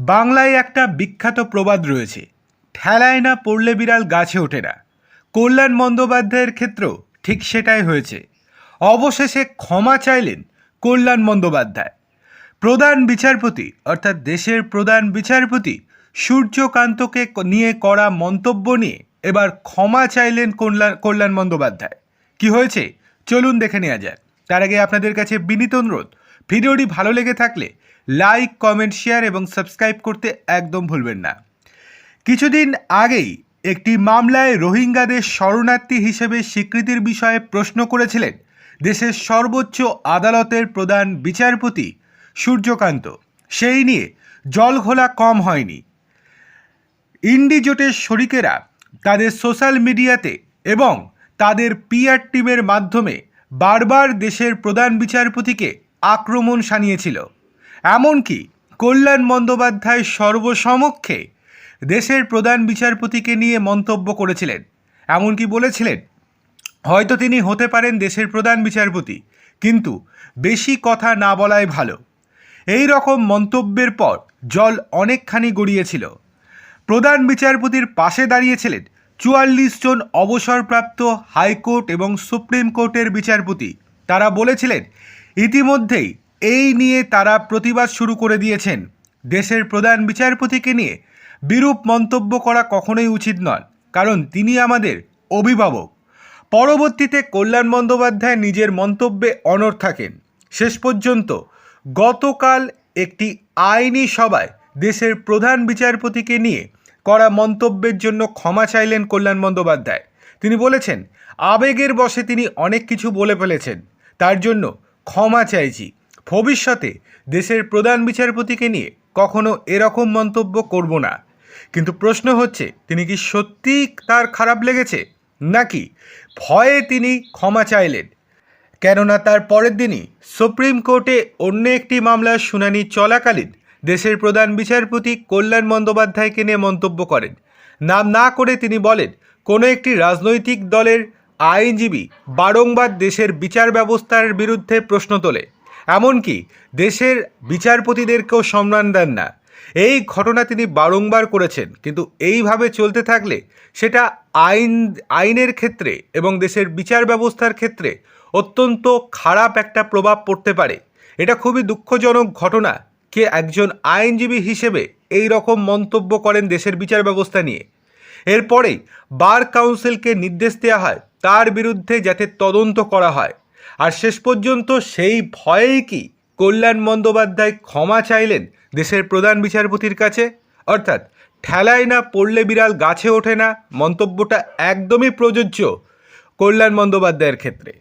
বাংলায় একটা বিখ্যাত প্রবাদ রয়েছে, ঠেলায় না পড়লে বিড়াল গাছে ওঠে না। কল্যাণ বন্দ্যোপাধ্যায়ের ক্ষেত্রেও ঠিক সেটাই হয়েছে। অবশেষে ক্ষমা চাইলেন কল্যাণ বন্দ্যোপাধ্যায়। প্রধান বিচারপতি অর্থাৎ দেশের প্রধান বিচারপতি সূর্যকান্তকে নিয়ে করা মন্তব্য নিয়ে এবার ক্ষমা চাইলেন কল্যাণ বন্দ্যোপাধ্যায়। কি হয়েছে চলুন দেখে নেওয়া যাক। তার আগে আপনাদের কাছে বিনীত অনুরোধ, ভিডিওটি ভালো লেগে থাকলে লাইক, কমেন্ট, শেয়ার এবং সাবস্ক্রাইব করতে একদম ভুলবেন না। কিছুদিন আগেই একটি মামলায় রোহিঙ্গাদের শরণার্থী হিসেবে স্বীকৃতির বিষয়ে প্রশ্ন করেছিলেন দেশের সর্বোচ্চ আদালতের প্রধান বিচারপতি সূর্যকান্ত। সেই নিয়ে জলঘোলা কম হয়নি। ইন্ডি জোটের শরিকেরা তাদের সোশ্যাল মিডিয়াতে এবং তাদের পিআর টিমের মাধ্যমে বারবার দেশের প্রধান বিচারপতিকে আক্রমণ শানিয়েছিল। এমনকি কল্যাণ বন্দ্যোপাধ্যায় সর্বসমক্ষে দেশের প্রধান বিচারপতিকে নিয়ে মন্তব্য করেছিলেন। এমনকি বলেছিলেন হয়তো তিনি হতে পারেন দেশের প্রধান বিচারপতি, কিন্তু বেশি কথা না বলাই ভালো। এই রকম মন্তব্যের পর জল অনেকখানি গড়িয়েছিল। প্রধান বিচারপতির পাশে দাঁড়িয়েছিলেন 44 জন অবসরপ্রাপ্ত হাইকোর্ট এবং সুপ্রিম কোর্টের বিচারপতি। তারা বলেছিলেন ইতিমধ্যেই এই নিয়ে তারা প্রতিবাদ শুরু করে দিয়েছেন। দেশের প্রধান বিচারপতিকে নিয়ে বিরূপ মন্তব্য করা কখনোই উচিত নয়, কারণ তিনি আমাদের অভিভাবক। পরবর্তীতে কল্যাণ বন্দ্যোপাধ্যায় নিজের মন্তব্যে অনড় থাকেন। শেষ পর্যন্ত গতকাল একটি আইনি সভায় দেশের প্রধান বিচারপতিকে নিয়ে করা মন্তব্যের জন্য ক্ষমা চাইলেন কল্যাণ বন্দ্যোপাধ্যায়। তিনি বলেছেন আবেগের বশে তিনি অনেক কিছু বলে ফেলেছেন, তার জন্য ক্ষমা চাইছি। ভবিষ্যতে দেশের প্রধান বিচারপতিকে নিয়ে কখনো এরকম মন্তব্য করব না। কিন্তু প্রশ্ন হচ্ছে, তিনি কি সত্যিই তার খারাপ লেগেছে, নাকি ভয়ে তিনি ক্ষমা চাইলেন? কেননা তার পরের দিনই সুপ্রিম কোর্টে অন্য একটি মামলার শুনানি চলাকালীন দেশের প্রধান বিচারপতি কল্যাণ বন্দ্যোপাধ্যায়কে নিয়ে মন্তব্য করেন। নাম না করে তিনি বলেন কোনো একটি রাজনৈতিক দলের আইনজীবী বারংবার দেশের বিচার ব্যবস্থার বিরুদ্ধে প্রশ্ন তোলে, এমনকি দেশের বিচারপতিদেরকেও সম্মান দেন না। এই ঘটনা তিনি বারংবার করেছেন, কিন্তু এইভাবে চলতে থাকলে সেটা আইনের ক্ষেত্রে এবং দেশের বিচার ব্যবস্থার ক্ষেত্রে অত্যন্ত খারাপ একটা প্রভাব পড়তে পারে। এটা খুবই দুঃখজনক ঘটনা। কে একজন আইনজীবী হিসেবে এই রকম মন্তব্য করেন দেশের বিচার ব্যবস্থা নিয়ে। এরপরেই বার কাউন্সিলকে নির্দেশ দেওয়া হয় তার বিরুদ্ধে যাতে তদন্ত করা হয়। আর শেষ পর্যন্ত সেই ভয়েই কি কল্যাণ বন্দ্যোপাধ্যায় ক্ষমা চাইলেন দেশের প্রধান বিচারপতির কাছে? অর্থাৎ ঠেলায় না পড়লে বিড়াল গাছে ওঠে না মন্তব্যটা একদমই প্রযোজ্য কল্যাণ বন্দ্যোপাধ্যায়ের ক্ষেত্রে।